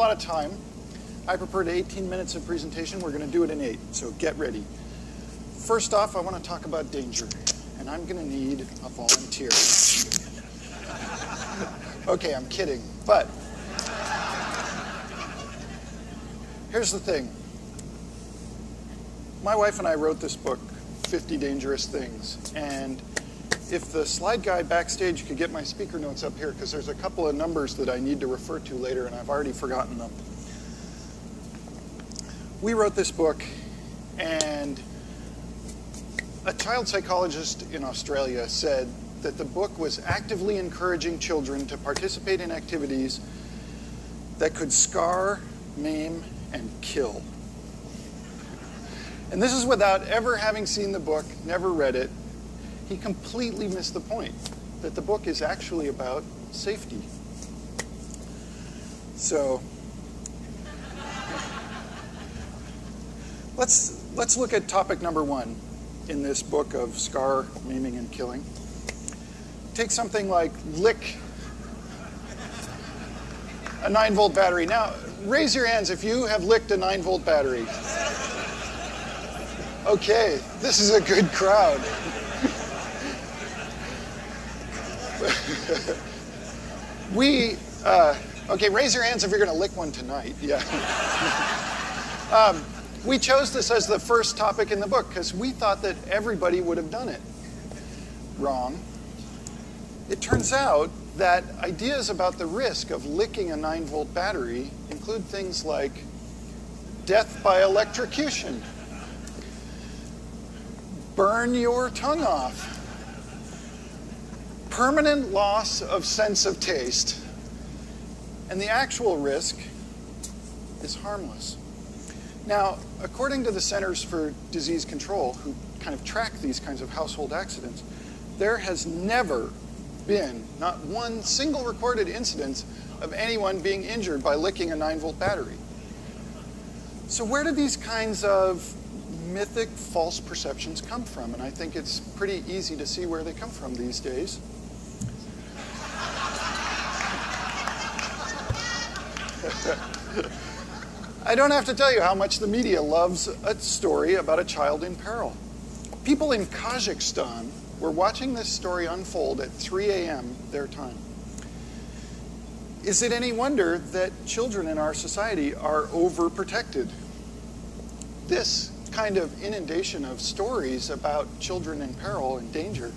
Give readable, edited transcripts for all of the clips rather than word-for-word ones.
lot of time. I prepared 18 minutes of presentation. We're going to do it in 8, so get ready. First off, I want to talk about danger, and I'm going to need a volunteer. Okay, I'm kidding, but here's the thing. My wife and I wrote this book, 50 Dangerous Things, and if the slide guy backstage could get my speaker notes up here, because there's a couple of numbers that I need to refer to later, and I've already forgotten them. We wrote this book, and a child psychologist in Australia said that the book was actively encouraging children to participate in activities that could scar, maim, and kill. And this is without ever having seen the book, never read it. He completely missed the point, that the book is actually about safety. So let's look at topic number 1 in this book of scar, maiming, and killing. Take something like lick a 9-volt battery. Now, raise your hands if you have licked a 9-volt battery. Okay, this is a good crowd. Okay, raise your hands if you're going to lick one tonight. Yeah. We chose this as the first topic in the book because we thought that everybody would have done it. Wrong. It turns out that ideas about the risk of licking a 9-volt battery include things like death by electrocution, burn your tongue off, permanent loss of sense of taste, and the actual risk is harmless. Now, according to the Centers for Disease Control, who kind of track these kinds of household accidents, there has never been not one single recorded incident of anyone being injured by licking a 9-volt battery. So where do these kinds of mythic false perceptions come from? And I think it's pretty easy to see where they come from these days. I don't have to tell you how much the media loves a story about a child in peril. People in Kazakhstan were watching this story unfold at 3 a.m. their time. Is it any wonder that children in our society are overprotected? This kind of inundation of stories about children in peril and danger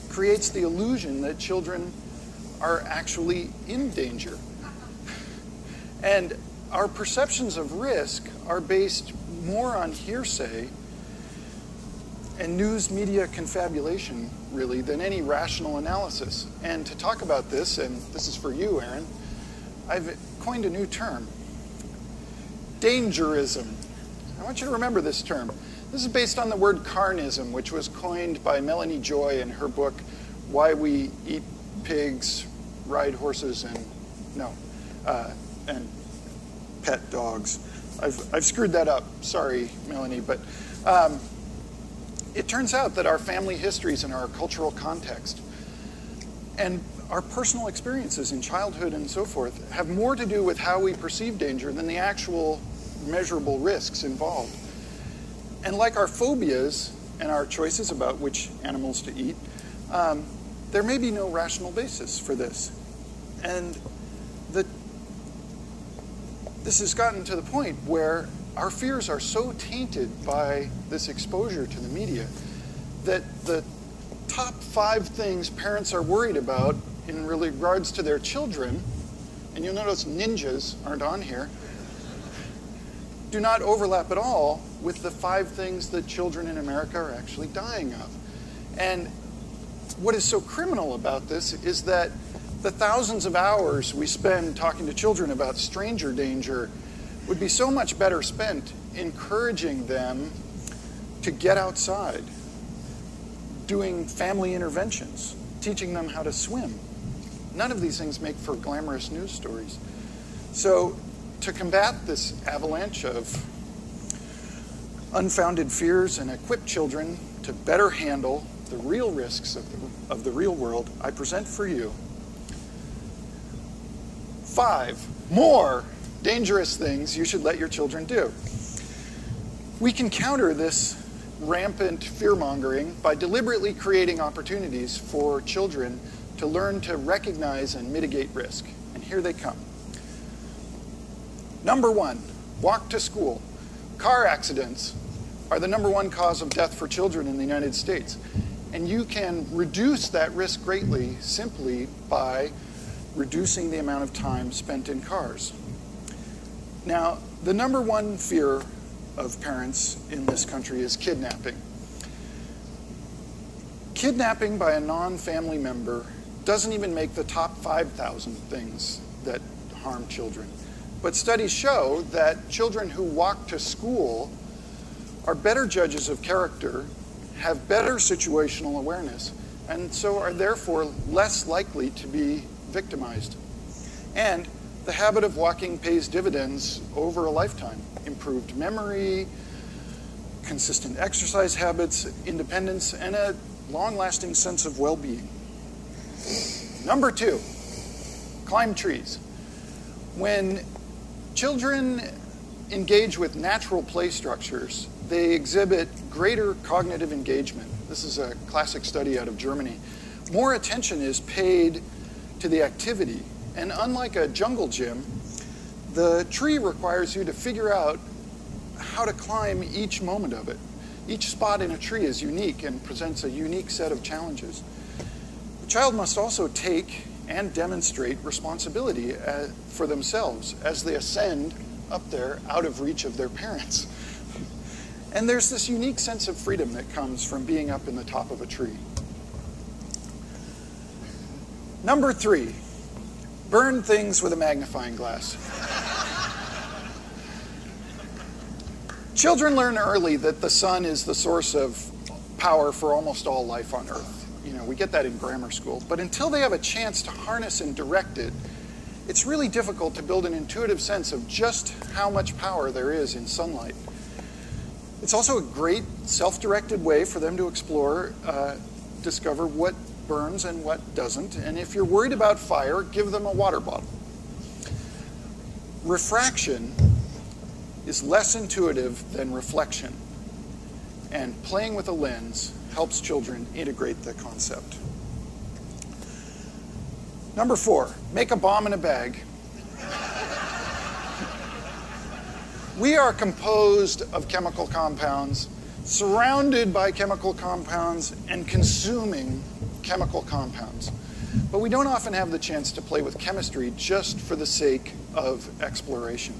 creates the illusion that children are actually in danger. And our perceptions of risk are based more on hearsay and news media confabulation, really, than any rational analysis. And to talk about this, and this is for you, Aaron, I've coined a new term, dangerism. I want you to remember this term. This is based on the word carnism, which was coined by Melanie Joy in her book, Why We Eat Pigs, Ride Horses, and pet dogs. I've screwed that up. Sorry, Melanie, but it turns out that our family histories and our cultural context and our personal experiences in childhood and so forth have more to do with how we perceive danger than the actual measurable risks involved. And like our phobias and our choices about which animals to eat, there may be no rational basis for this. And this has gotten to the point where our fears are so tainted by this exposure to the media that the top 5 things parents are worried about in regards to their children, and you'll notice ninjas aren't on here, do not overlap at all with the 5 things that children in America are actually dying of. And what is so criminal about this is that the thousands of hours we spend talking to children about stranger danger would be so much better spent encouraging them to get outside, doing family interventions, teaching them how to swim. None of these things make for glamorous news stories. So to combat this avalanche of unfounded fears and equip children to better handle the real risks of the real world, I present for you 5 more dangerous things you should let your children do. We can counter this rampant fear-mongering by deliberately creating opportunities for children to learn to recognize and mitigate risk. And here they come. Number one, walk to school. Car accidents are the #1 cause of death for children in the United States. And you can reduce that risk greatly simply by reducing the amount of time spent in cars. Now, the #1 fear of parents in this country is kidnapping. Kidnapping by a non-family member doesn't even make the top 5,000 things that harm children. But studies show that children who walk to school are better judges of character, have better situational awareness, and so are therefore less likely to be victimized. And the habit of walking pays dividends over a lifetime. Improved memory, consistent exercise habits, independence, and a long-lasting sense of well-being. Number two, climb trees. When children engage with natural play structures, they exhibit greater cognitive engagement. This is a classic study out of Germany. More attention is paid to the activity, and unlike a jungle gym, the tree requires you to figure out how to climb each moment of it. Each spot in a tree is unique and presents a unique set of challenges. The child must also take and demonstrate responsibility for themselves as they ascend up there out of reach of their parents. And there's this unique sense of freedom that comes from being up in the top of a tree. Number three, burn things with a magnifying glass. Children learn early that the sun is the source of power for almost all life on Earth. You know, we get that in grammar school. But until they have a chance to harness and direct it, it's really difficult to build an intuitive sense of just how much power there is in sunlight. It's also a great self-directed way for them to explore, discover what burns and what doesn't. And if you're worried about fire, give them a water bottle. Refraction is less intuitive than reflection, and playing with a lens helps children integrate the concept. Number four, make a bomb in a bag. We are composed of chemical compounds, surrounded by chemical compounds, and consuming chemical compounds. But we don't often have the chance to play with chemistry just for the sake of exploration.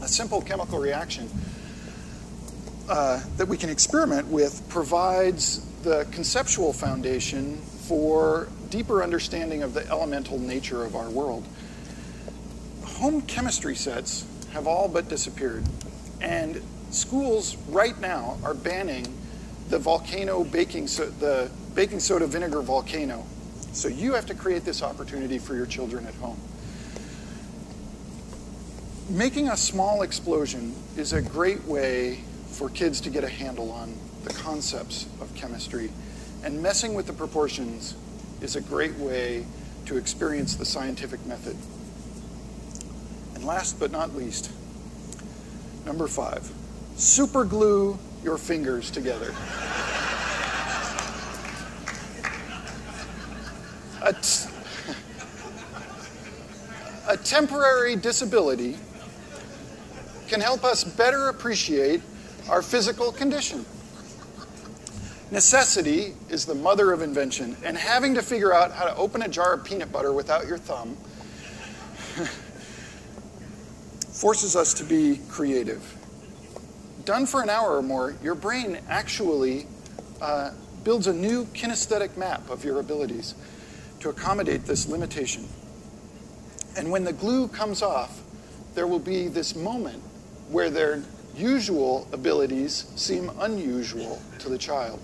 A simple chemical reaction that we can experiment with provides the conceptual foundation for deeper understanding of the elemental nature of our world. Home chemistry sets have all but disappeared, and schools right now are banning the the baking soda vinegar volcano. So you have to create this opportunity for your children at home. Making a small explosion is a great way for kids to get a handle on the concepts of chemistry, and messing with the proportions is a great way to experience the scientific method. And last but not least, number five, super glue your fingers together. A temporary disability can help us better appreciate our physical condition. Necessity is the mother of invention, and having to figure out how to open a jar of peanut butter without your thumb forces us to be creative. Done for an hour or more, your brain actually builds a new kinesthetic map of your abilities to accommodate this limitation. And when the glue comes off, there will be this moment where their usual abilities seem unusual to the child.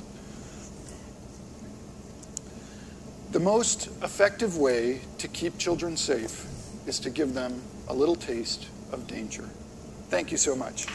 The most effective way to keep children safe is to give them a little taste of danger. Thank you so much.